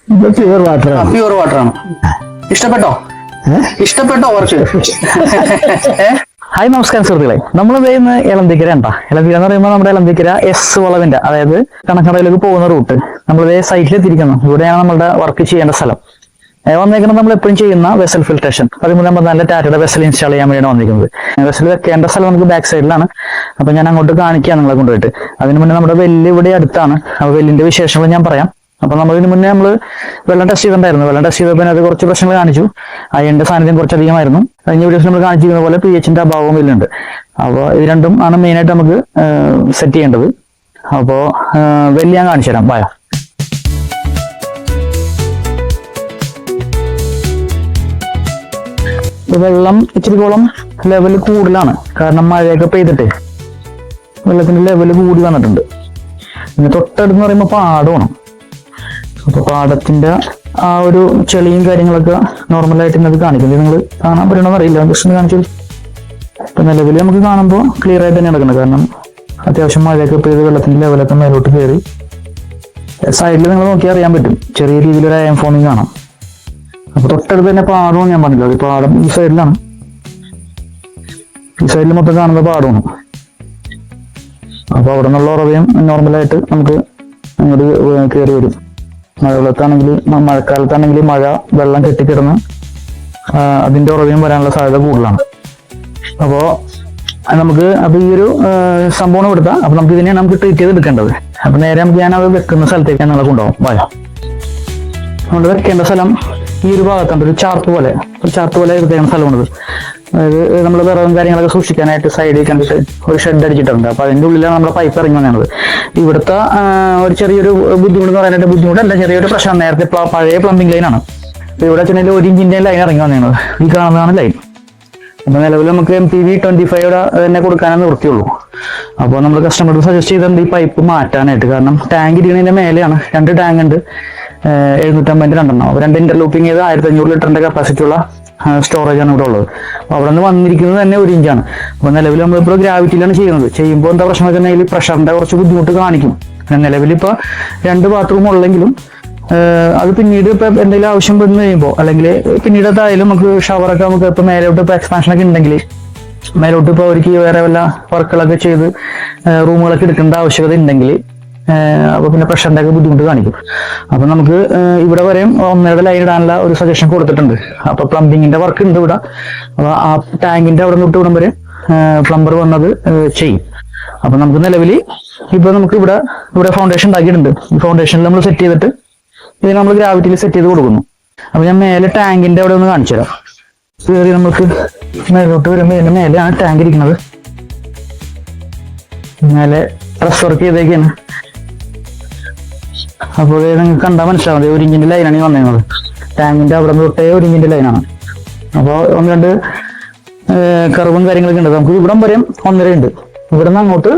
Pure water. Pure water ആണ്. ഇഷ്ടപ്പെട്ടോ? ഇഷ്ടപ്പെട്ടോ വർക്ക്? ഹായ്, നമസ്കാരം സുഹൃത്തുക്കളെ. നമ്മൾ ഇന്ന് ഇളന്തിക്കര ഉണ്ടാ. ഇളന്തിക്കര എന്ന് പറയുമ്പോൾ നമ്മുടെ ഇളന്തിക്കര എസ് വളവിന്റെ, അതായത് കണക്കടയിലേക്ക് പോകുന്ന റൂട്ട് നമ്മളിത് സൈറ്റിൽ എത്തിയിരിക്കുന്നു. ഇവിടെയാണ് നമ്മുടെ വർക്ക് ചെയ്യേണ്ട സ്ഥലം. വന്നേക്കുന്നത് നമ്മൾ എപ്പോഴും ചെയ്യുന്ന വെസൽ ഫിൽട്രേഷൻ 1354 ടാറ്റയുടെ വെസൽ ഇൻസ്റ്റാൾ ചെയ്യാൻ വേണ്ടിയാണ് വന്നിരിക്കുന്നത്. വെസൽ വെക്കേണ്ട സ്ഥലം നമുക്ക് ബാക്ക് സൈഡിലാണ്. അപ്പൊ ഞാൻ അങ്ങോട്ട് കാണിക്കാം നിങ്ങളെ കൊണ്ടുപോയിട്ട്. അതിന് മുന്നേ നമ്മുടെ വെല്ല് ഇവിടെ അടുത്താണ്. അപ്പൊ വെല്ലിന്റെ വിശേഷങ്ങൾ ഞാൻ പറയാം. അപ്പൊ നമ്മളിതിന് മുന്നേ നമ്മൾ വെള്ളം ടെസ്റ്റ് ചെയ്തിട്ടുണ്ടായിരുന്നു. വെള്ളം ടെസ്റ്റ് ചെയ്തപ്പോൾ അത് കുറച്ച് പ്രശ്നങ്ങൾ കാണിച്ചു. അയണിന്റെ സാന്നിധ്യം കുറച്ചധികമായിരുന്നു. കഴിഞ്ഞ വീഡിയോസ് നമ്മൾ കാണിച്ചിരുന്ന പോലെ pH-ന്റെ അഭാവം വെല്ലുണ്ട്. അപ്പോൾ ഇത് രണ്ടും ആണ് മെയിനായിട്ട് നമുക്ക് സെറ്റ് ചെയ്യേണ്ടത്. അപ്പോൾ വെല്ല് ഞാൻ കാണിച്ചു തരാം. വായ വെള്ളം ഇച്ചിരിക്കോളം ലെവൽ കൂടുതലാണ്. കാരണം മഴയൊക്കെ പെയ്തിട്ട് വെള്ളത്തിന്റെ ലെവൽ കൂടി വന്നിട്ടുണ്ട്. പിന്നെ തൊട്ടടുത്ത് പറയുമ്പോൾ പാടമാണ്. അപ്പൊ പാടത്തിന്റെ ആ ഒരു ചെളിയും കാര്യങ്ങളൊക്കെ നോർമലായിട്ട് ഇന്നത് കാണിക്കുന്നത് നിങ്ങൾ കാണാൻ പറ്റണമെന്ന് അറിയില്ല. ജസ്റ്റ് കാണിച്ചു. ഇപ്പൊ നിലവിൽ നമുക്ക് കാണുമ്പോൾ ക്ലിയർ ആയിട്ട് തന്നെ നടക്കുന്നത്. കാരണം അത്യാവശ്യം മഴയൊക്കെ പെയ്ത് വെള്ളത്തിന്റെ ലെവലൊക്കെ മേലോട്ട് കയറി. സൈഡിൽ നിങ്ങൾ നോക്കിയാൽ അറിയാൻ പറ്റും, ചെറിയ രീതിയിലൊരു അയം ഫോമിങ് കാണാം. അപ്പൊ തൊട്ടടുത്ത് തന്നെ പാടവും ഞാൻ പറഞ്ഞില്ല. അത് പാടം ഈ സൈഡിലാണ്. ഈ സൈഡിൽ മൊത്തം കാണുന്ന പാടമാണ്. അപ്പൊ അവിടെ നിന്നുള്ള ഉറവയും നോർമലായിട്ട് നമുക്ക് അങ്ങോട്ട് കയറി വരും. മഴവെള്ളത്താണെങ്കിൽ മഴക്കാലത്താണെങ്കിൽ മഴ വെള്ളം കെട്ടിക്കിടന്ന് അതിന്റെ ഉറവയും വരാനുള്ള സാധ്യത കൂടുതലാണ്. അപ്പോ നമുക്ക് ഈ ഒരു സംഭവം കൊടുത്താൽ അപ്പൊ നമുക്ക് ഇതിനെ നമുക്ക് ട്രീറ്റ് ചെയ്ത് എടുക്കേണ്ടത്. അപ്പൊ നേരെ നമുക്ക് ഞാൻ അത് വെക്കുന്ന സ്ഥലത്തേക്ക് ഞങ്ങളെ കൊണ്ടുപോകും. വായ നമ്മൾ വെക്കേണ്ട സ്ഥലം ഈ ഒരു ഭാഗത്തുണ്ട്. ഒരു ചാർത്ത് പോലെ വെക്കേണ്ട സ്ഥലമാണത്. അതായത് നമ്മൾ വിറകും കാര്യങ്ങളൊക്കെ സൂക്ഷിക്കാനായിട്ട് സൈഡിൽ കണ്ടിട്ട് ഒരു ഷെഡ് അടിച്ചിട്ടുണ്ട്. അപ്പൊ അതിന്റെ ഉള്ളിലാണ് നമ്മുടെ പൈപ്പ് ഇറങ്ങി വന്നത്. ഇവിടുത്തെ ഒരു ചെറിയൊരു ബുദ്ധിമുട്ട് പറയാനായിട്ട്, ബുദ്ധിമുട്ടല്ല, ചെറിയൊരു പ്രശ്നം. നേരത്തെ പഴയ പ്ലംബിംഗ് ലൈനാണ്. ഇവിടെ വെച്ചാൽ 1 ഇഞ്ചിന്റെ ലൈൻ ഇറങ്ങി വന്നത്. ഈ കാണുന്നതാണ് ലൈൻ. അപ്പൊ നിലവിൽ നമുക്ക് MPV 25 തന്നെ കൊടുക്കാനേ നിർത്തിയുള്ളൂ. അപ്പോൾ നമ്മൾ കസ്റ്റമർക്ക് സജസ്റ്റ് ചെയ്തിട്ടുണ്ട് ഈ പൈപ്പ് മാറ്റാനായിട്ട്. കാരണം ടാങ്ക് ഇരിക്കുന്നതിന്റെ മേലെയാണ്. 2 ടാങ്ക് ഉണ്ട്, 750 രണ്ടെണ്ണം. അപ്പൊ 2 ഇന്റർലൂപ്പിംഗ് ചെയ്ത് 1500 ലിറ്ററിന്റെ കപ്പാസിറ്റി ഉള്ള സ്റ്റോറേജ് ആണ് ഇവിടെ ഉള്ളത്. അപ്പൊ അവിടെ നിന്ന് വന്നിരിക്കുന്നത് തന്നെ 1 ഇഞ്ചാണ്. അപ്പൊ നിലവിൽ നമ്മളിപ്പോൾ ഗ്രാവിറ്റിയിലാണ് ചെയ്യുന്നത്. ചെയ്യുമ്പോൾ എന്താ പ്രശ്നം വെച്ചിട്ടുണ്ടെങ്കിൽ പ്രഷറിന്റെ കുറച്ച് ബുദ്ധിമുട്ട് കാണിക്കും. നിലവിൽ ഇപ്പൊ 2 ബാത്റൂം ഉള്ളെങ്കിലും അത് പിന്നീട് ഇപ്പൊ എന്തെങ്കിലും ആവശ്യം വന്നു കഴിയുമ്പോൾ, അല്ലെങ്കിൽ പിന്നീട് അതായാലും നമുക്ക് ഷവറൊക്കെ നമുക്ക് ഇപ്പൊ മേലോട്ട് ഇപ്പൊ എക്സ്പാൻഷൻ ഒക്കെ ഉണ്ടെങ്കിൽ മേലോട്ട് ഇപ്പൊ അവർക്ക് വേറെ വല്ല വർക്കുകളൊക്കെ ചെയ്ത് റൂമുകളൊക്കെ എടുക്കേണ്ട ആവശ്യകത ഉണ്ടെങ്കിൽ അപ്പൊ പിന്നെ പ്രഷറിന്റെ ഒക്കെ ബുദ്ധിമുട്ട് കാണിക്കും. അപ്പൊ നമുക്ക് ഇവിടെ വരെയും 1.5 ലൈൻ ഇടാനുള്ള ഒരു സജഷൻ കൊടുത്തിട്ടുണ്ട്. അപ്പൊ പ്ലംബിങ്ങിന്റെ വർക്ക് ഉണ്ട് ഇവിടെ. അപ്പൊ ആ ടാങ്കിന്റെ അവിടെ തൊട്ട് ഇവിടം വരെ പ്ലംബർ വന്നത് ചെയ്യും. അപ്പൊ നമുക്ക് നിലവിൽ ഇപ്പൊ നമുക്ക് ഇവിടെ ഫൗണ്ടേഷൻ ഉണ്ടാക്കിയിട്ടുണ്ട്. ഈ ഫൗണ്ടേഷനിൽ നമ്മൾ സെറ്റ് ചെയ്തിട്ട് ഇത് നമ്മൾ ഗ്രാവിറ്റിയിൽ സെറ്റ് ചെയ്ത് കൊടുക്കുന്നു. അപ്പൊ ഞാൻ മേലെ ടാങ്കിന്റെ അവിടെ ഒന്ന് കാണിച്ചു തരാം. കയറി നമുക്ക് മേലോട്ട് വരുമ്പോൾ ഇതിന്റെ മേലെയാണ് ടാങ്ക് ഇരിക്കുന്നത്. മേലെ ഡ്രസ് വർക്ക് ചെയ്തേക്കാണ്. അപ്പോൾ നിങ്ങൾക്ക് കണ്ടാൽ മനസ്സിലാവും 1 ഇഞ്ചിന്റെ ലൈനാണ് ഈ വന്നിരുന്നത്. ടാങ്കിന്റെ അവിടെ തൊട്ടേ 1 ഇഞ്ചിന്റെ ലൈനാണ്. അപ്പോൾ 1-2 കർവും കാര്യങ്ങളൊക്കെ ഉണ്ട്. നമുക്ക് ഇവിടം വരെയും 1.5 ഉണ്ട്. ഇവിടെ നിന്ന് അങ്ങോട്ട്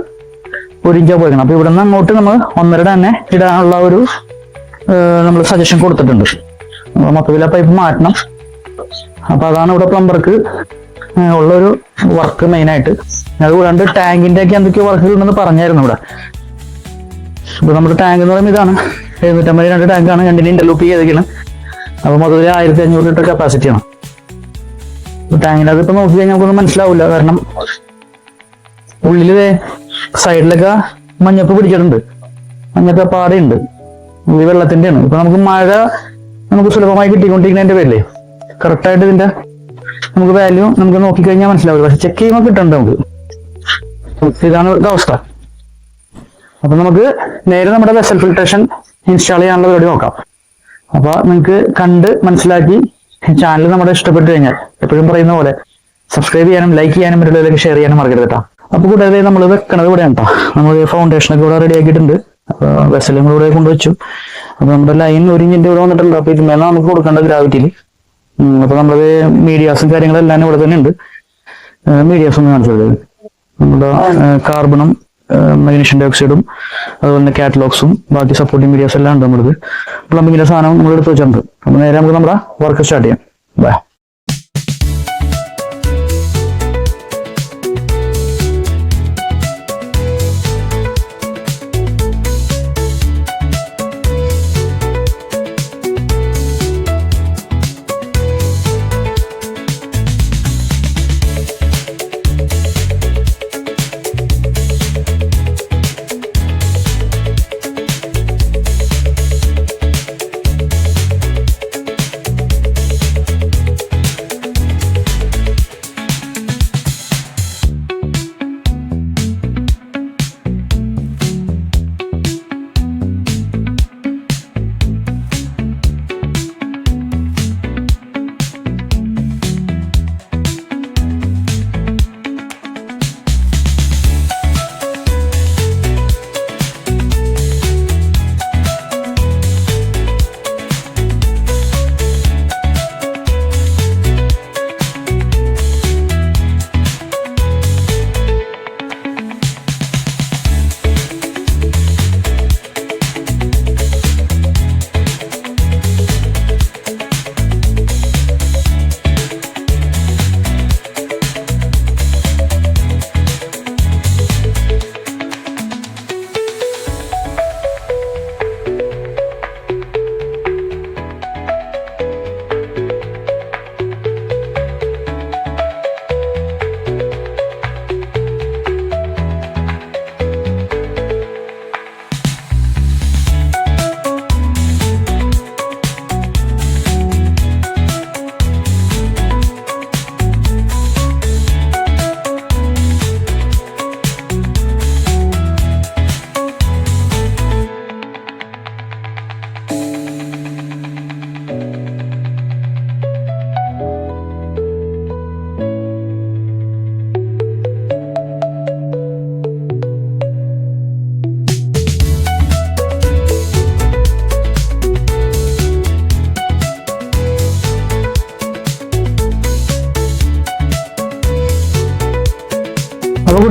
1 ഇഞ്ചാ പോയിക്കണം. അപ്പൊ ഇവിടെ നിന്ന് അങ്ങോട്ട് നമ്മൾ 1.5 തന്നെ ഇടാനുള്ള ഒരു നമ്മൾ സജഷൻ കൊടുത്തിട്ടുണ്ട്. മൊത്തത്തിൽ ആ പൈപ്പ് മാറ്റണം. അപ്പൊ അതാണ് ഇവിടെ പ്ലംബർക്ക് ഉള്ളൊരു വർക്ക് മെയിനായിട്ട്. അതുകൂടാണ്ട് ടാങ്കിന്റെ ഒക്കെ എന്തൊക്കെയോ വർക്കുകൾ ഉണ്ടെന്ന് പറഞ്ഞായിരുന്നു ഇവിടെ. ഇപ്പൊ നമ്മുടെ ടാങ്ക് എന്ന് പറയുമ്പോൾ ഇതാണ് 750 ടാങ്കാണ്. 2 ഇന്റർലൂപ്പ് ചെയ്തേക്കണം. അപ്പൊ മൊത്തത്തിൽ 1500 ലിറ്റർ കപ്പാസിറ്റിയാണ് ടാങ്കിൻ്റെ. അതിപ്പോ നോക്കി കഴിഞ്ഞാൽ നമുക്കൊന്നും മനസ്സിലാവില്ല. കാരണം ഉള്ളില് സൈഡിലൊക്കെ മഞ്ഞപ്പ് പിടിച്ചിട്ടുണ്ട്, മഞ്ഞപ്പ പാടയുണ്ട്. ഈ വെള്ളത്തിന്റെ ആണ്. ഇപ്പൊ നമുക്ക് മഴ നമുക്ക് സുലഭമായി കിട്ടിക്കൊണ്ടിരിക്കുന്നതിന്റെ പേരില്ലേ കറക്റ്റായിട്ട് ഇതിന്റെ നമുക്ക് വാല്യൂ നമുക്ക് നോക്കിക്കഴിഞ്ഞാൽ മനസ്സിലാവില്ല. പക്ഷെ ചെക്ക് ചെയ്യുമ്പോൾ കിട്ടണ്ട നമുക്ക്. ഇതാണ് അവസ്ഥ. അപ്പൊ നമുക്ക് നേരെ നമ്മുടെ വെസൽ ഫിൽട്രേഷൻ ഇൻസ്റ്റാൾ ചെയ്യാനുള്ള പരിപാടി നോക്കാം. അപ്പൊ നിങ്ങൾക്ക് കണ്ട് മനസ്സിലാക്കി ചാനൽ നമ്മുടെ ഇഷ്ടപ്പെട്ടു കഴിഞ്ഞാൽ എപ്പോഴും പറയുന്ന പോലെ സബ്സ്ക്രൈബ് ചെയ്യാനും ലൈക്ക് ചെയ്യാനും മറ്റുള്ളവരൊക്കെ ഷെയർ ചെയ്യാനും മറക്കരുത് കേട്ടോ. അപ്പൊ കൂടാതെ നമ്മൾ വെക്കണത് ഇവിടെയാണ് കേട്ടോ. നമ്മൾ ഫൗണ്ടേഷനൊക്കെ ഇവിടെ റെഡി ആക്കിയിട്ടുണ്ട്. അപ്പൊ വെസലും ഇവിടെ കൊണ്ടുവച്ചു. അപ്പൊ നമ്മുടെ ലൈൻ 1 ഇഞ്ചിന്റെ ഇവിടെ വന്നിട്ടുണ്ട്. അപ്പൊ ഇതിന്മേലെ നമുക്ക് കൊടുക്കേണ്ട ഗ്രാവിറ്റിയിൽ. അപ്പൊ നമ്മളത് മീഡിയാസും കാര്യങ്ങളെല്ലാം ഇവിടെ തന്നെ ഉണ്ട്. മീഡിയാസ് ഒന്ന് കാണിച്ചത് നമ്മുടെ കാർബണും മഗ്നീഷ്യം ഡയോക്സൈഡും അതുപോലെ തന്നെ കാറ്റലോഗ്സും ബാക്കി സപ്പോർട്ടിംഗ് മീഡിയാസ് എല്ലാം ഉണ്ട്. നമ്മളത് പ്ലംബിങ്ങിന്റെ സാധനം നമ്മൾ എടുത്ത് വെച്ചിട്ടുണ്ട്. അപ്പൊ നേരെ നമുക്ക് നമ്മുടെ വർക്ക് സ്റ്റാർട്ട് ചെയ്യാം. ബൈ.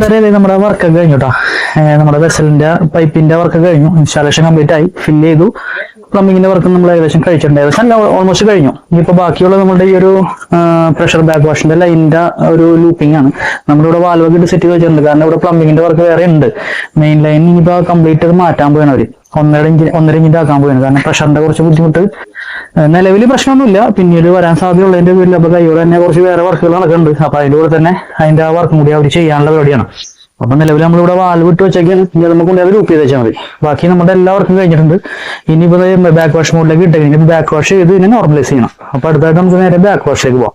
കൂട്ടുകാരെ നമ്മുടെ വർക്ക് കഴിഞ്ഞു കേട്ടോ. നമ്മുടെ വെസലിന്റെ പൈപ്പിന്റെ വർക്ക് കഴിഞ്ഞു, ഇൻസ്റ്റാളേഷൻ കംപ്ലീറ്റ് ആയി, ഫില്ല് ചെയ്തു. പ്ലംബിങ്ങിന്റെ വർക്ക് നമ്മൾ ഏകദേശം കഴിച്ചിട്ടുണ്ട്, ഏകദേശം ഓൾമോസ്റ്റ് കഴിഞ്ഞു. ഇനിയിപ്പോ ബാക്കിയുള്ള നമ്മുടെ ഈ ഒരു പ്രഷർ ബാക്ക് വാഷിന്റെ ലൈനിന്റെ ഒരു ലൂപ്പിംഗ് ആണ്. നമ്മളിവിടെ വാൽവൊക്കെ ഇട്ട് സെറ്റ് ചെയ്ത് വെച്ചിട്ടുണ്ട്, കാരണം ഇവിടെ പ്ലംബിങ്ങിന്റെ വർക്ക് വേറെ ഉണ്ട്. മെയിൻ ലൈൻ ഇനിയിപ്പോ കംപ്ലീറ്റ് മാറ്റാൻ പോയാണ് അവര്, 1.5 ഇഞ്ചിന്റെ ആക്കാൻ പോയാണ്. കാരണം പ്രഷറിന്റെ കുറച്ച് ബുദ്ധിമുട്ട് നിലവിൽ പ്രശ്നമൊന്നുമില്ല, പിന്നീട് വരാൻ സാധ്യതയുള്ളതിന്റെ പേരിൽ അപ്പൊ കൈയോടെ തന്നെ കുറച്ച് വേറെ വർക്കുകൾ നടക്കുന്നുണ്ട്. അപ്പൊ അതിന്റെ കൂടെ തന്നെ അതിന്റെ ആ വർക്കും കൂടി അവർ ചെയ്യാനുള്ള പരിപാടിയാണ്. അപ്പൊ നിലവിൽ നമ്മളിവിടെ വാൽവ് ഇട്ട് വെച്ചേക്കാൻ നമുക്ക് കൊണ്ട് ലൂപ്പ് ചെയ്ത് വെച്ചാൽ മതി. ബാക്കി നമ്മുടെ എല്ലാ വർക്കും കഴിഞ്ഞിട്ടുണ്ട്. ഇനിയിപ്പോ ബാക്ക് വാഷ് മോഡിലേക്ക് ഇട്ടെങ്കിൽ ബാക്ക് വാഷ് ചെയ്ത് ഇതിനെ നോർമലൈസ് ചെയ്യണം. അപ്പൊ അടുത്തായിട്ട് നമുക്ക് നേരെ ബാക്ക് വാഷിലേക്ക് പോവാം.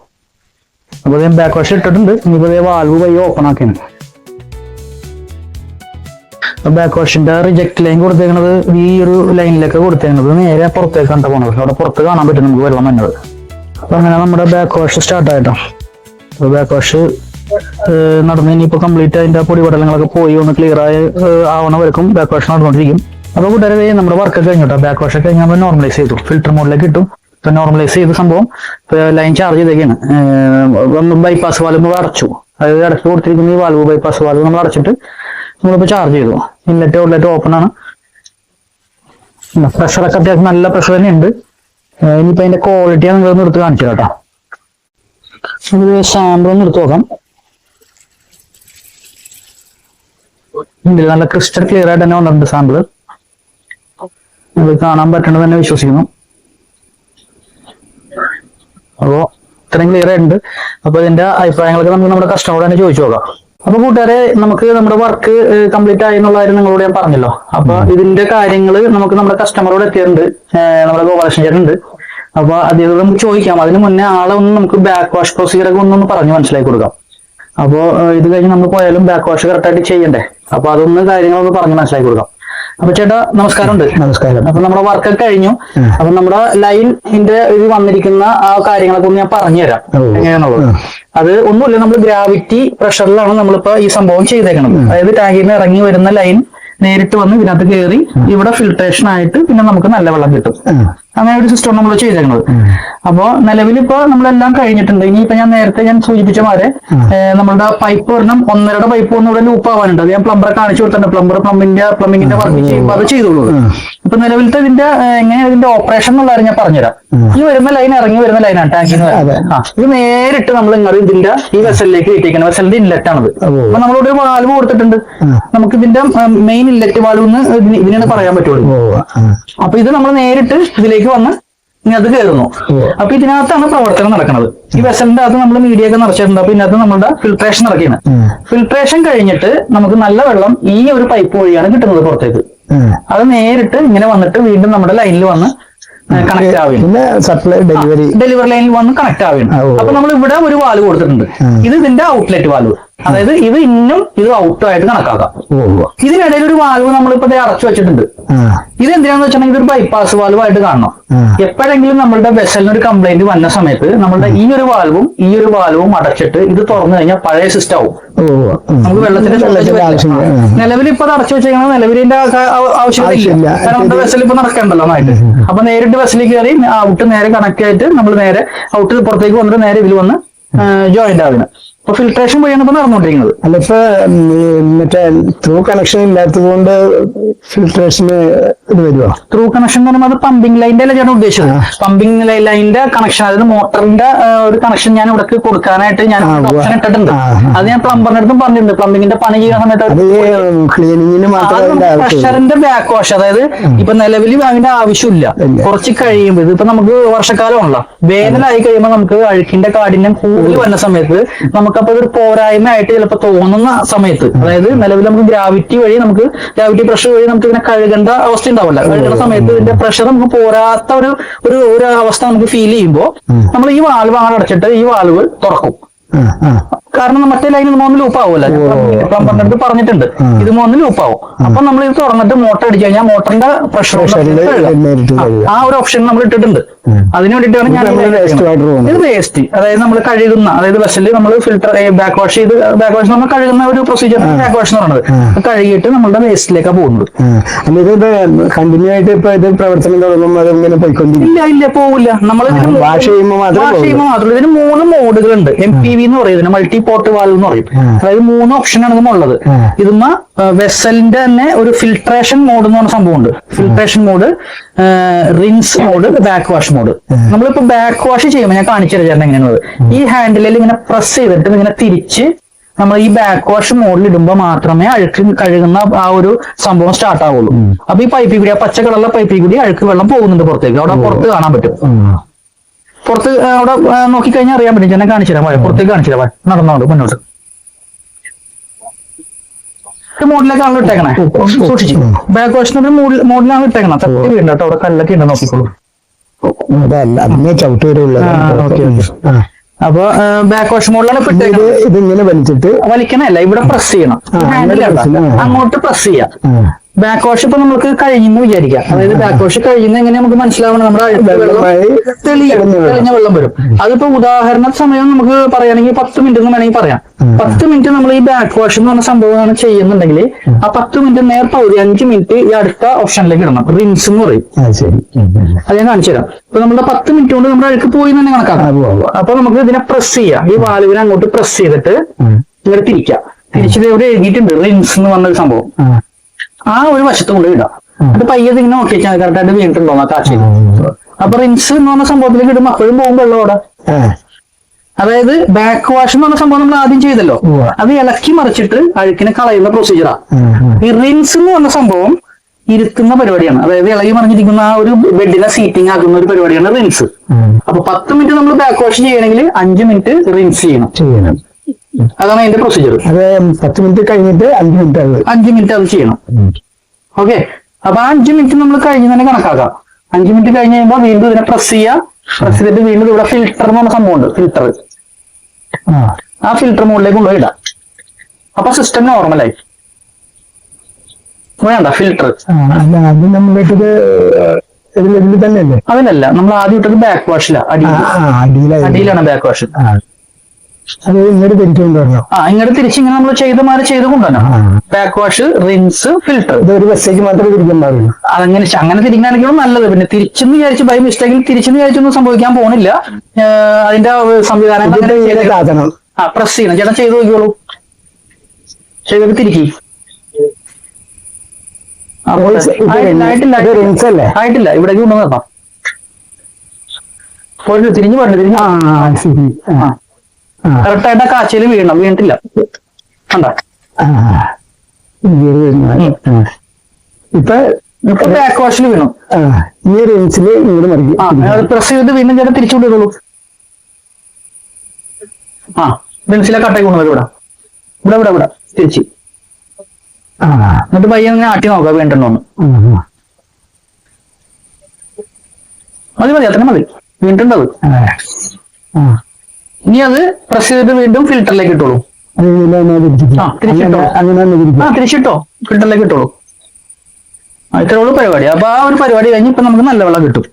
അപ്പൊ ബാക്ക് വാഷ് ഇട്ടിട്ടുണ്ട്. ഇനിയിപ്പോ വാൽവ് വഴി ഓപ്പൺ ആക്കിയാണ്. ബാക്ക് വാഷിന്റെ റിജക്ട് ലൈൻ കൊടുത്തേക്കുന്നത് ഈ ഒരു ലൈനിലേക്ക് കൊടുത്തേക്കുന്നത് നേരെ പുറത്തേക്ക് കണ്ട പോണത്. അവിടെ പുറത്ത് കാണാൻ പറ്റും നമുക്ക് വെള്ളം വന്നത്. അപ്പൊ അങ്ങനെ നമ്മുടെ ബാക്ക് വാഷ് സ്റ്റാർട്ട് ആയിട്ടോ. അപ്പൊ ബാക്ക് വാഷ് നടന്ന് ഇനിയിപ്പോ കംപ്ലീറ്റ് അതിന്റെ പൊടിപടലങ്ങളൊക്കെ പോയി ഒന്ന് ക്ലിയർ ആവണവർക്കും ബാക്ക് വാഷ് നടന്നുകൊണ്ടിരിക്കും. അപ്പൊ കൂട്ടുകാരെ നമ്മുടെ വർക്ക് കഴിഞ്ഞിട്ടോ. ബാക്ക് വാഷ് കഴിഞ്ഞ് നമ്മൾ നോർമലൈസ് ചെയ്തു, ഫിൽറ്റർ മോഡിലേക്ക് ഇട്ടു. ഇപ്പൊ നോർമലൈസ് ചെയ്ത സംഭവം ലൈൻ ചാർജ് ചെയ്തേക്കാണ്. ബൈപ്പാസ് വാൽവ് അടച്ചു, അതായത് അടച്ചു കൊടുത്തിരിക്കുന്ന ഈ വാൽവ് ബൈപ്പാസ് വാൽവ് നമ്മൾ അടച്ചിട്ട് നമ്മളിപ്പോ ചാർജ് ചെയ്തു. ഇൻലെറ്റ് ഔട്ട്ലെറ്റ് ഓപ്പൺ ആണ്. പ്രഷറൊക്കെ അത്യാവശ്യം നല്ല പ്രഷർ തന്നെ ഉണ്ട്. ഇനിയിപ്പോ അതിന്റെ ക്വാളിറ്റി നിങ്ങൾ എടുത്ത് കാണിച്ചു കേട്ടോ. സാമ്പിൾ ഒന്ന് എടുത്ത് നോക്കാം. നല്ല ക്രിസ്റ്റൽ ക്ലിയർ ആയിട്ട് തന്നെ വന്നിട്ടുണ്ട് സാമ്പിള്. നിങ്ങൾക്ക് കാണാൻ പറ്റേണ്ടത് തന്നെ വിശ്വസിക്കുന്നു. അപ്പോ ഇത്രയും ക്ലിയർ ആയിട്ടുണ്ട്. അപ്പൊ ഇതിന്റെ അഭിപ്രായങ്ങളൊക്കെ നമുക്ക് നമ്മുടെ കസ്റ്റമറോട് തന്നെ ചോദിച്ചു നോക്കാം. അപ്പൊ കൂട്ടുകാരെ, നമുക്ക് നമ്മുടെ വർക്ക് കംപ്ലീറ്റ് ആയി എന്നുള്ള കാര്യം നിങ്ങളോട് ഞാൻ പറഞ്ഞല്ലോ. അപ്പൊ ഇതിന്റെ കാര്യങ്ങൾ നമുക്ക് നമ്മുടെ കസ്റ്റമറോട് എത്തിയിട്ടുണ്ട്. നമ്മുടെ ഗോപാലകൃഷ്ണൻ ചേട്ടനുണ്ട്. അപ്പൊ അദ്ദേഹം നമുക്ക് ചോദിക്കാം. അതിന് മുന്നേ ആളെ ഒന്ന് നമുക്ക് ബാക്ക് വാഷ് പ്രൊസീജിയർ ഒക്കെ ഒന്നൊന്ന് പറഞ്ഞ് മനസ്സിലാക്കി കൊടുക്കാം. അപ്പോ ഇത് കഴിഞ്ഞ് നമ്മൾ പോയാലും ബാക്ക് വാഷ് കറക്റ്റ് ആയിട്ട് ചെയ്യണ്ടേ? അപ്പൊ അതൊന്ന് കാര്യങ്ങളൊന്ന് പറഞ്ഞ് മനസ്സിലാക്കി കൊടുക്കാം. അപ്പൊ ചേട്ടാ നമസ്കാരമുണ്ട്. നമസ്കാരം. അപ്പൊ നമ്മുടെ വർക്ക് കഴിഞ്ഞു. അപ്പൊ നമ്മുടെ ലൈനിന്റെ ഇത് വന്നിരിക്കുന്ന ആ കാര്യങ്ങളൊക്കെ ഒന്ന് ഞാൻ പറഞ്ഞുതരാം എങ്ങനെയാണുള്ളത്. അത് ഒന്നുമില്ല, നമ്മൾ ഗ്രാവിറ്റി പ്രഷറിലാണ് നമ്മളിപ്പോ ഈ സംഭവം ചെയ്തേക്കുന്നത്. അതായത് ടാങ്കിൽ നിന്ന് ഇറങ്ങി വരുന്ന ലൈൻ നേരിട്ട് വന്ന് ഇതിനകത്ത് കയറി ഇവിടെ ഫിൽട്രേഷൻ ആയിട്ട് പിന്നെ നമുക്ക് നല്ല വെള്ളം കിട്ടും. അങ്ങനെ ഒരു സിസ്റ്റം നമ്മൾ ചെയ്തേക്കുന്നത്. അപ്പോ നിലവിലിപ്പോ നമ്മളെല്ലാം കഴിഞ്ഞിട്ടുണ്ട്. ഇനിയിപ്പോ നേരത്തെ ഞാൻ സൂചിപ്പിച്ച മാതിരി നമ്മളുടെ പൈപ്പ് ഒരെണ്ണം 1.5 പൈപ്പ് ഒന്നും ഇവിടെ ലൂപ്പ് ആവാനുണ്ട്. അത് ഞാൻ പ്ലംബറെ കാണിച്ചു കൊടുത്തിട്ടുണ്ട്. പ്ലംബിങ്ങിന്റെ വർക്ക് ചെയ്യുമ്പോൾ അത് ചെയ്തോളൂ. ഇപ്പൊ നിലവിലത്തെ ഇതിന്റെ ഓപ്പറേഷൻ എന്നുള്ള കാര്യം ഞാൻ പറഞ്ഞുതരാം. ഈ വരുന്ന ലൈൻ ഇറങ്ങി വരുന്ന ലൈനാണ് ടാങ്കിൽ നിന്ന്. ഇത് നേരിട്ട് നമ്മൾ ഇങ്ങനെ ഇതിന്റെ ഈ വെസലിലേക്ക് കയറ്റിക്കണം. വെസലിന്റെ ഇൻലെറ്റ് ആണത്. അപ്പൊ നമ്മളിവിടെ ഒരു വാൽവ് കൊടുത്തിട്ടുണ്ട്. നമുക്ക് ഇതിന്റെ മെയിൻ ഇൻലെറ്റ് വാൽവ് ഇതിനാണ് പറയാൻ പറ്റുള്ളൂ. അപ്പൊ ഇത് നമ്മൾ നേരിട്ട് ഇതിലേക്ക് വന്ന് ഇതിനകത്ത് കയറുന്നു. അപ്പൊ ഇതിനകത്താണ് പ്രവർത്തനം നടക്കുന്നത്. ഈ വെസലിന്റെ അകത്ത് നമ്മൾ മീഡിയ ഒക്കെ നിറച്ചിട്ടുണ്ട്. അപ്പൊ ഇതിനകത്ത് നമ്മുടെ ഫിൽട്രേഷൻ നടക്കുകയാണ്. ഫിൽട്രേഷൻ കഴിഞ്ഞിട്ട് നമുക്ക് നല്ല വെള്ളം ഈ ഒരു പൈപ്പ് വഴിയാണ് കിട്ടുന്നത് പുറത്തേക്ക്. അത് നേരിട്ട് ഇങ്ങനെ വന്നിട്ട് വീണ്ടും നമ്മുടെ ലൈനിൽ വന്ന് കണക്ട് ആവുകയാണ്. സപ്ലൈ ഡെലിവറി ലൈനിൽ വന്ന് കണക്ട് ആവുകയാണ്. അപ്പൊ നമ്മൾ ഇവിടെ ഒരു വാൽവ് കൊടുത്തിട്ടുണ്ട്. ഇത് ഇതിന്റെ ഔട്ട്ലെറ്റ് വാൽവ്. അതായത് ഇത് ഇന്നും ഇത് ഔട്ടും ആയിട്ട് കണക്കാക്കാം. ഇതിനിടയിൽ ഒരു വാൽവ് നമ്മളിപ്പോ അടച്ചു വെച്ചിട്ടുണ്ട്. ഇത് എന്തിനാന്ന് വെച്ചിട്ടുണ്ടെങ്കിൽ ഒരു ബൈപ്പാസ് വാൽവ് ആയിട്ട് കാണണം. എപ്പോഴെങ്കിലും നമ്മളുടെ വെസലിന് ഒരു കംപ്ലൈന്റ് വന്ന സമയത്ത് നമ്മളുടെ ഈ ഒരു വാൽവും അടച്ചിട്ട് ഇത് തുറന്നു കഴിഞ്ഞാൽ പഴയ സിസ്റ്റം ആവും. നമുക്ക് വെള്ളത്തിന്റെ നിലവിൽ ഇപ്പൊ അടച്ചു വെച്ചേക്കുന്നത് നിലവിലിന്റെ ആവശ്യമില്ല. കാരണം നമ്മുടെ വെസൽ ഇപ്പൊ നടക്കണ്ടല്ലോ നന്നായിട്ട്. അപ്പൊ നേരിട്ട് വെസലിൽ കയറി ഔട്ട് നേരെ കണക്ട് ആയിട്ട് നമ്മൾ നേരെ ഔട്ട് പുറത്തേക്ക് വന്നിട്ട് നേരെ ഇതിൽ വന്ന് ജോയിന്റ് ആവുന്നത്. അപ്പൊ ഫിൽട്രേഷൻ വഴിയാണ് ഇപ്പൊ നടന്നുകൊണ്ടിരിക്കുന്നത്. അല്ല, ഇപ്പൊ മറ്റേ ത്രൂ കണക്ഷൻ ഇല്ലാത്തത് കൊണ്ട് ഫിൽട്രേഷന് ഇത് വരുമോ? ത്രൂ കണക്ഷൻ എന്ന് പറയുമ്പോൾ അത് പമ്പിംഗ് ലൈനിന്റെ അല്ല ചേട്ടൻ ഉദ്ദേശിച്ചത്. പമ്പിംഗ് ലൈനിന്റെ കണക്ഷൻ, അതായത് മോട്ടറിന്റെ ഒരു കണക്ഷൻ ഞാൻ ഇവിടെ കൊടുക്കാനായിട്ട് ഞാൻ ഓപ്ഷൻ ഇട്ടിട്ടുണ്ട്. അത് ഞാൻ പ്ലംബറിന്റെ അടുത്തും പറഞ്ഞിട്ടുണ്ട്. പ്ലംബിങ്ങിന്റെ പണി ചെയ്യുന്ന സമയത്ത് ക്ലീനിങ്ങിന് പ്രഷറിന്റെ ബാക്ക് വാഷ്, അതായത് ഇപ്പൊ നിലവിൽ അതിന്റെ ആവശ്യമില്ല. കുറച്ച് കഴിയുമ്പോൾ ഇതിപ്പോ നമുക്ക് വർഷക്കാലമാണല്ലോ, വേനലായി കഴിയുമ്പോൾ നമുക്ക് അഴുക്കിന്റെ കാഠിന്യം കൂടുതൽ വരുന്ന സമയത്ത് നമുക്കപ്പോ ഒരു പോരായ്മ ആയിട്ട് ചിലപ്പോൾ തോന്നുന്ന സമയത്ത്, അതായത് നിലവിൽ നമുക്ക് ഗ്രാവിറ്റി പ്രഷർ വഴി നമുക്ക് ഇതിനെ കഴുകേണ്ട അവസ്ഥ ഉണ്ടാവില്ല. കഴുകുന്ന സമയത്ത് ഇതിന്റെ പ്രഷർ നമുക്ക് പോരാത്ത ഒരു അവസ്ഥ നമുക്ക് ഫീൽ ചെയ്യുമ്പോൾ നമ്മൾ ഈ വാൽവ് അങ്ങനെ അടച്ചിട്ട് ഈ വാൽവ് തുറക്കും. കാരണം മറ്റേ ലൈനിൽ 3 ലൂപ്പ് ആവുമല്ലോ, പ്ലംബറിന്റെ അടുത്ത് പറഞ്ഞിട്ടുണ്ട്. ഇത് 3 ലൂപ്പ് ആവും. അപ്പൊ നമ്മൾ ഇത് തുറന്നിട്ട് മോട്ടർ അടിച്ചു കഴിഞ്ഞാൽ മോട്ടറിന്റെ പ്രഷർ ആ ഒരു ഓപ്ഷൻ നമ്മൾ ഇട്ടിട്ടുണ്ട്. അതിന് വേണ്ടിയിട്ടാണ് ഞാൻ ഇത് വേസ്റ്റ്, അതായത് നമ്മൾ കഴുകുന്ന, അതായത് വെസലിൽ നമ്മൾ ഫിൽറ്റർ ബാക്ക് വാഷ് നമ്മൾ കഴുകുന്ന ഒരു പ്രൊസീജിയർ ബാക്ക് വാഷ് എന്ന് പറയുന്നത്. കഴുകിയിട്ട് നമ്മളുടെ വേസ്റ്റിലേക്കാണ് പോകുന്നത്. കണ്ടിന്യൂ ആയിട്ട് ഇപ്പൊ ഇത് പ്രവർത്തനം തുടങ്ങുമ്പോൾ ഇല്ല പോവില്ല. നമ്മൾ വാഷ് ചെയ്യുമ്പോൾ മാത്രമേ. ഇതിന് 3 മോഡുകളുണ്ട്. MPV എന്ന് പറയുന്നത് മൾട്ടി പോർട്ട് വാൽവ് എന്ന് പറയും. അതായത് 3 ഓപ്ഷനാണ് ഇതുമുള്ളത്. ഇതുമ്മ വെസലിന്റെ തന്നെ ഒരു ഫിൽട്രേഷൻ മോഡ് എന്ന് പറഞ്ഞ സംഭവമുണ്ട്. Filtration mode, rinse mode, back wash mode. നമ്മളിപ്പോ ബാക്ക് വാഷ് ചെയ്യുമ്പോൾ ഞാൻ കാണിച്ചു തരാം എങ്ങനെയാണത്. ഈ ഹാൻഡിലിൽ ഇങ്ങനെ പ്രസ് ചെയ്തിട്ട് ഇങ്ങനെ തിരിച്ച് നമ്മൾ ഈ ബാക്ക് വാഷ് മോഡിൽ ഇടുമ്പോൾ മാത്രമേ അഴുക്ക് കഴുകുന്ന ആ ഒരു സംഭവം സ്റ്റാർട്ട് ആവുള്ളൂ. അപ്പൊ ഈ പൈപ്പിൽ കൂടി, ആ പച്ച കളറിലെ പൈപ്പിൽ കൂടി അഴുക്ക് വെള്ളം പോകുന്നുണ്ട് പുറത്തേക്ക്. അവിടെ പുറത്ത് കാണാൻ പറ്റും. പുറത്ത് അവിടെ നോക്കിക്കഴിഞ്ഞാൽ അറിയാൻ പറ്റും. ഞാൻ കാണിച്ചു തരാം. പുറത്തേക്ക് കാണിച്ചു തരാം. നടന്നോണ്ട് മുന്നോട്ട് മോഡിലേക്കാണല്ലോ ഇട്ടേക്കണേ. സൂക്ഷിച്ചു. ബാക്ക് വാഷിന്റെ മോഡിലാണ് ഇട്ടേക്കണം. തട്ടി വീണ്ട കേട്ടോ. അവിടെ കല്ലൊക്കെ ഉണ്ട്, നോക്കിക്കോളൂ. അപ്പൊ ബാക്ക് വാഷ് മോഡിലാണ് ഇതിങ്ങനെ വലിച്ചിട്ട് വലിക്കണല്ല, ഇവിടെ പ്രസ് ചെയ്യണം. അങ്ങോട്ട് പ്രസ് ചെയ്യാം. ബാക്ക് വാഷ് ഇപ്പൊ നമുക്ക് കഴിഞ്ഞെന്ന് വിചാരിക്കാം. അതായത് ബാക്ക് വാഷ് കഴിയുന്ന എങ്ങനെ നമുക്ക് മനസ്സിലാവണം? നമ്മുടെ തെളിഞ്ഞ വെള്ളം വരും. അതിപ്പോ ഉദാഹരണ സമയം നമുക്ക് പറയുകയാണെങ്കിൽ 10 മിനിറ്റ് എന്ന് വേണമെങ്കിൽ പറയാം. 10 മിനിറ്റ് നമ്മൾ ഈ ബാക്ക് വാഷ് എന്ന് പറഞ്ഞ സംഭവമാണ് ചെയ്യുന്നുണ്ടെങ്കിൽ ആ 10 മിനിറ്റ് നേർപ്പകുതി 5 മിനിറ്റ് ഈ അടുത്ത ഓപ്ഷനിലേക്ക് ഇടണം. റിൻസ് എന്ന് പറയും. അത് ഞാൻ കാണിച്ചു തരാം. ഇപ്പൊ നമ്മുടെ 10 മിനിറ്റ് കൊണ്ട് നമ്മുടെ അഴുക്ക് പോയി തന്നെ കണക്കാക്കാം. അപ്പൊ നമുക്ക് ഇതിനെ പ്രസ് ചെയ്യാം. ഈ വാൽവിനെ അങ്ങോട്ട് പ്രസ് ചെയ്തിട്ട് ഇങ്ങനെ തിരിക്കാം. തിരിച്ചിട്ട് ഇവിടെ എഴുതിയിട്ടുണ്ട് റിൻസ് എന്ന് പറഞ്ഞൊരു സംഭവം. ആ ഒരു വശത്ത് കൊണ്ട് ഇടാം. അത് പയ്യത് ഇങ്ങനെ നോക്കിയാൽ കറക്റ്റായിട്ട് വീണിട്ടുണ്ടോ കാച്ചിൽ. അപ്പൊ റിൻസ് എന്ന് പറഞ്ഞ സംഭവത്തിലേക്ക് ഇടും. അപ്പോഴും പോകും വെള്ളം അവിടെ. അതായത് ബാക്ക് വാഷ് എന്ന് പറഞ്ഞ സംഭവം നമ്മൾ ആദ്യം ചെയ്തല്ലോ, അത് ഇളക്കി മറിച്ചിട്ട് അഴുക്കിനെ കളയുന്ന പ്രൊസീജിയറാ. ഈ റിൻസ് എന്ന് പറഞ്ഞ സംഭവം ഇരുത്തുന്ന പരിപാടിയാണ്. അതായത് ഇളകി മറിഞ്ഞിരിക്കുന്ന ആ ഒരു ബെഡിനെ സീറ്റിംഗ് ആക്കുന്ന ഒരു പരിപാടിയാണ് റിൻസ്. അപ്പൊ 10 മിനിറ്റ് നമ്മൾ ബാക്ക് വാഷ് ചെയ്യണമെങ്കിൽ 5 മിനിറ്റ് റിൻസ് ചെയ്യണം. അതാണ് അതിന്റെ പ്രൊസീജിയർ. അത് 10 മിനിറ്റ് കഴിഞ്ഞിട്ട് 5 മിനിറ്റ് അത് ചെയ്യണം. ഓക്കെ. അപ്പൊ 5 മിനിറ്റ് നമ്മൾ കഴിഞ്ഞ് തന്നെ കണക്കാക്കാം. 5 മിനിറ്റ് കഴിഞ്ഞ് കഴിയുമ്പോൾ വീണ്ടും ഇതിനെ പ്രസ് ചെയ്യാം. പ്രസ് ചെയ്തിട്ട് വീണ്ടും ഇവിടെ ഫിൽറ്റർ എന്ന് പറഞ്ഞ സംഭവമുണ്ട്. ഫിൽറ്റർ, ആ ഫിൽറ്റർ മുകളിലേക്ക് കൊണ്ടുപോയി ഇടാം. അപ്പൊ സിസ്റ്റം നോർമലായി. വേണ്ട ഫിൽറ്റർ തന്നെയല്ലേ? അതിനല്ല, നമ്മൾ ആദ്യം ഇട്ടത് ബാക്ക് വാഷിലാണ്. അടിയിലാണ് ബാക്ക് വാഷ്. അത് ഇങ്ങോട്ട് തിരിച്ചുകൊണ്ടുവരണം. ഇങ്ങോട്ട് തിരിച്ചിങ്ങനെ നമ്മൾ ചെയ്ത് കൊണ്ടുവരണം. Back wash, rinse, filter. ഇതൊരു മെസ്സേജ് മാത്രമേ തിരിക്കാൻ പാടുള്ളൂ. അങ്ങനെ തിരിക്കാണെങ്കിലും നല്ലത്. പിന്നെ തിരിച്ചെന്ന് വിചാരിച്ച് ബൈ മിസ്റ്റേക്കിൽ തിരിച്ചെന്ന് വിചാരിച്ചൊന്നും സംഭവിക്കാൻ പോകുന്നില്ല. അതിന്റെ സംവിധാനങ്ങൾ പ്രസ് ചെയ്യണം. ചേട്ടൻ ചെയ്ത് നോക്കിയോളൂ. ചെയ്തിട്ട് തിരിക്കി. ആയിട്ടില്ല. ഇവിടേക്ക് കൊണ്ടു നിർത്താം. തിരിഞ്ഞു പറഞ്ഞു. കറക്റ്റായിട്ട് ആ കാച്ചയിൽ വീണിട്ടില്ല. കണ്ടോ? ഇപ്പൊ ബാക്ക് വാഷിൽ വീണു. ഈ റേഞ്ചില് പ്രസ് ചെയ്ത് വീണ്ടും ചേട്ടൻ തിരിച്ചുകൊണ്ടിരുള്ളൂ. റിൻസിലെ കട്ടയിൽ കൊണ്ടുവരും. ഇവിടെ തിരിച്ച് എന്നിട്ട് പയ്യെ ഇങ്ങനെ ആട്ടി നോക്കാം വീണ്ടുണ്ടോന്ന്. മതി അത്ര മതി. വീണ്ടുണ്ടത്. ഇനി അത് പ്രസ് ചെയ്തിട്ട് വീണ്ടും ഫിൽറ്ററിലേക്ക് ഇട്ടോളൂ. തിരിച്ചിട്ടോ ഫിൽറ്ററിലേക്ക് ഇട്ടോളൂ. ഇത്രയുള്ള പരിപാടി. അപ്പൊ ആ ഒരു പരിപാടി കഴിഞ്ഞ് ഇപ്പൊ നമുക്ക് നല്ല വെള്ളം കിട്ടും.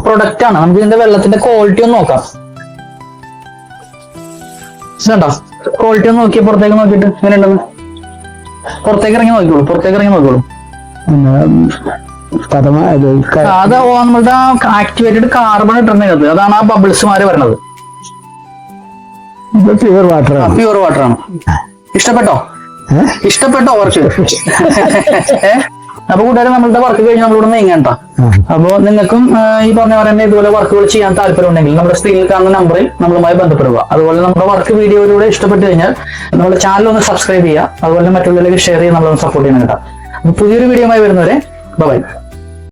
പ്രൊഡക്റ്റ് ആണ്. നമുക്ക് ഇതിന്റെ വെള്ളത്തിന്റെ ക്വാളിറ്റി ഒന്ന് നോക്കാം. കണ്ടോ? ക്വാളിറ്റി ഒന്ന് നോക്കിയാൽ പുറത്തേക്ക് നോക്കിയിട്ട് എങ്ങനെ ഉണ്ടെന്ന് പുറത്തേക്ക് ഇറങ്ങി നോക്കിക്കോളൂ. അത് നമ്മളുടെ ആക്ടിവേറ്റഡ് കാർബൺ ഇട്ടിരുന്നത്. അതാണ് ആ ബബിൾസ്മാര് വരുന്നത്. പ്യൂർ വാട്ടർ ആണ്. ഇഷ്ടപ്പെട്ടോ വർക്ക്? അപ്പൊ കൂട്ടുകാരെ നമ്മളുടെ വർക്ക് കഴിഞ്ഞ് നമ്മളിവിടെ നീങ്ങണ്ട. അപ്പൊ നിങ്ങൾക്കും ഈ പറഞ്ഞ പോലെ തന്നെ ഇതുപോലെ വർക്കുകൾ ചെയ്യാൻ താല്പര്യം ഉണ്ടെങ്കിൽ നമ്മുടെ സ്ക്രീനിൽ കാണുന്ന നമ്പറിൽ നമ്മളുമായി ബന്ധപ്പെടുക. അതുപോലെ നമ്മുടെ വർക്ക് വീഡിയോയിലൂടെ ഇഷ്ടപ്പെട്ട് കഴിഞ്ഞാൽ നമ്മുടെ ചാനൽ ഒന്ന് സബ്സ്ക്രൈബ് ചെയ്യുക. അതുപോലെ മറ്റുള്ളവരിലേക്ക് ഷെയർ ചെയ്ത് നമ്മളൊന്ന് സപ്പോർട്ട് ചെയ്യണം കേട്ടോ. പുതിയൊരു വീഡിയോയുമായി വരുന്നവരെ ബൈ.